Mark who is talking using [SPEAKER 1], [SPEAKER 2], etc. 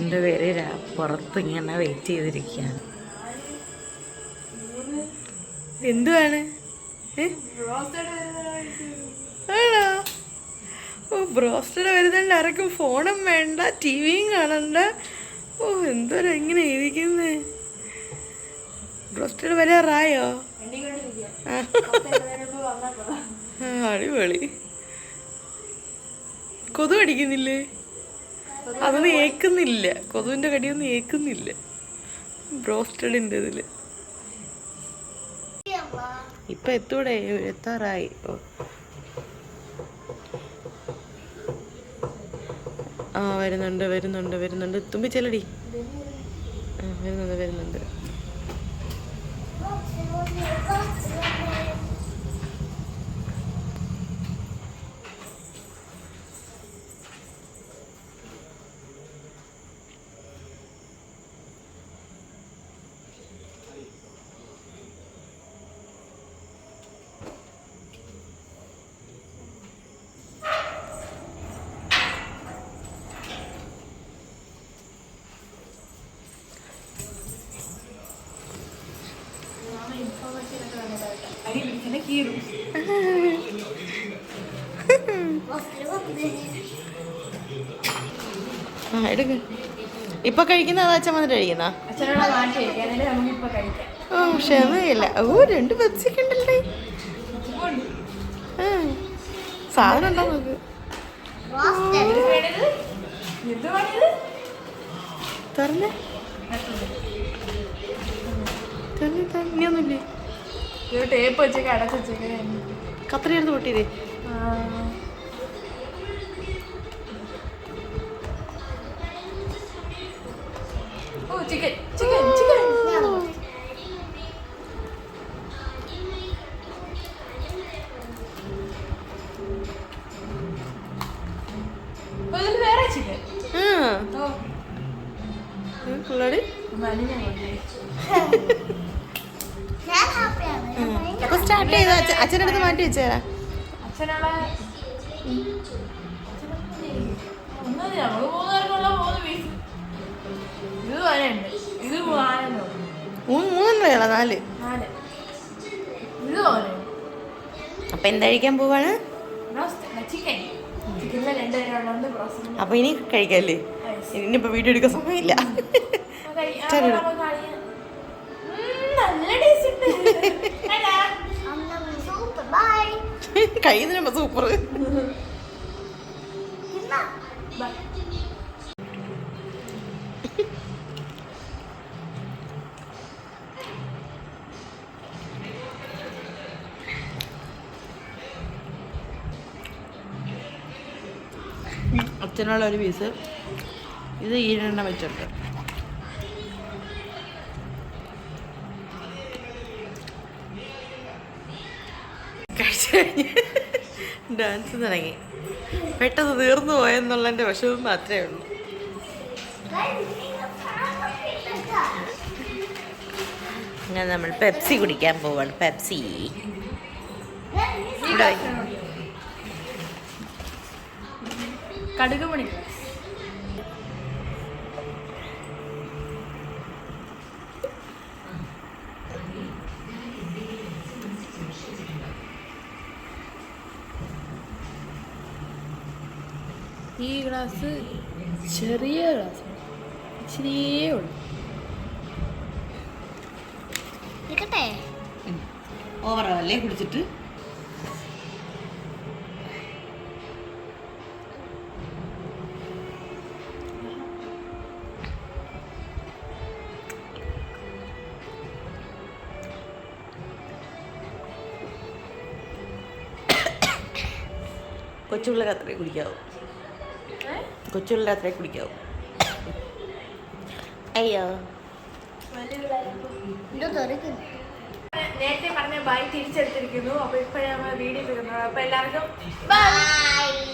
[SPEAKER 1] രണ്ടുപേര് പുറത്ത് ഇങ്ങനെ വെയിറ്റ് ചെയ്തിരിക്കുകയാണ്. എന്തുവാണ്? ആണോ? ഓ, ബ്രോസ്റ്റഡ് വരുന്നുണ്ട്. ആർക്കും ഫോണും വേണ്ട, ടിവിയും കാണണ്ട. ഓ, എന്തോരാ ഇങ്ങനെ ഇരിക്കുന്നേ. ബ്രോസ്റ്റഡ് വരാറായോ? അടിപൊളി. കൊതു കടിക്കുന്നില്ലേ? അതൊന്നും ഏക്കുന്നില്ല. കൊതുവിന്റെ കടിയൊന്നും ഏക്കുന്നില്ല ബ്രോസ്റ്റഡിന്റെ ഇതില്. ഇപ്പൊ എത്തൂടെ? എത്താറായി. ആ, വരുന്നുണ്ട് വരുന്നുണ്ട് വരുന്നുണ്ട്. തുമ്പി ചെല്ലടി. വരുന്നുണ്ട് വരുന്നുണ്ട്. എടുക്ക. ഇപ്പൊ കഴിക്കുന്ന അച്ഛൻ വന്നിട്ട് കഴിക്കുന്ന? ഓ, ക്ഷമയില്ല. ഓ, 2 പെപ്സിക്ക് ഉണ്ടല്ലേ. സാധനം ഉണ്ടോ നോക്ക്. തരണേ തന്നെയൊന്നുമില്ലേ?
[SPEAKER 2] ടേപ്പ് വെച്ചേക്ക് അടച്ചു വെച്ചേക്ക്.
[SPEAKER 1] കത്രി എടുത്ത് പൊട്ടിയില്ലേ?
[SPEAKER 2] Chicken chicken chicken. വേറെ ചിക്കൻ.
[SPEAKER 1] പിള്ളേര് അപ്പൊ സ്റ്റാർട്ട് ചെയ്ത അച്ഛനടുത്ത് മാറ്റി വെച്ചേരാ.
[SPEAKER 2] അച്ഛനുള്ള നമുക്ക് 3 പേർക്കുള്ള 3 പീസ്. ഇത് വരെയുണ്ട്. ഇത്
[SPEAKER 1] 4
[SPEAKER 2] ഇത് പോലെ.
[SPEAKER 1] അപ്പൊ എന്താ പോവാണ്?
[SPEAKER 2] ചിക്കൻ. ചിക്കനിലെ 2 പേരുള്ളതുകൊണ്ട് ബ്രോസ്റ്റഡ്.
[SPEAKER 1] അപ്പൊ ഇനി കഴിക്കല്ലേ? ഇനിയിപ്പോ വീഡിയോ എടുക്കാൻ സമയമില്ല.
[SPEAKER 2] നല്ല ടേസ്റ്റ് ഉണ്ട്.
[SPEAKER 1] കഴിയുന്നതിന് സൂപ്പർ. അച്ഛനുള്ള ഒരു പീസ്. ഇത് 2 വെച്ചിട്ട് കഴിച്ചു കഴിഞ്ഞ് ഡാൻസ് തുടങ്ങി. പെട്ടെന്ന് തീർന്നു പോയെന്നുള്ളതിൻ്റെ വിഷമം മാത്രമേ ഉള്ളൂ. അങ്ങനെ നമ്മൾ പെപ്സി കുടിക്കാൻ പോവാണ്. പെപ്സി
[SPEAKER 2] കടുക് മണി. ഈ ഗ്ലാസ് ചെറിയ ഗ്ലാസ്, ഇച്ചിരിയേ ഉള്ളൂ.
[SPEAKER 1] ഓവറല്ലേ കുടിച്ചിട്ട്? കൊച്ചുപിള്ളേർ അത്രേ കുടിക്കാവൂ. കൊച്ചുപിള്ളേർ അത്രേ കുടിക്കാവൂ. അയ്യോ,
[SPEAKER 2] നേരത്തെ പറഞ്ഞ ബൈ തിരിച്ചെടുത്തിരിക്കുന്നു. അപ്പൊ ഇപ്പോഴാണ് വീഡിയോ എടുക്കുന്നത്. അപ്പൊ എല്ലാവർക്കും ബൈ.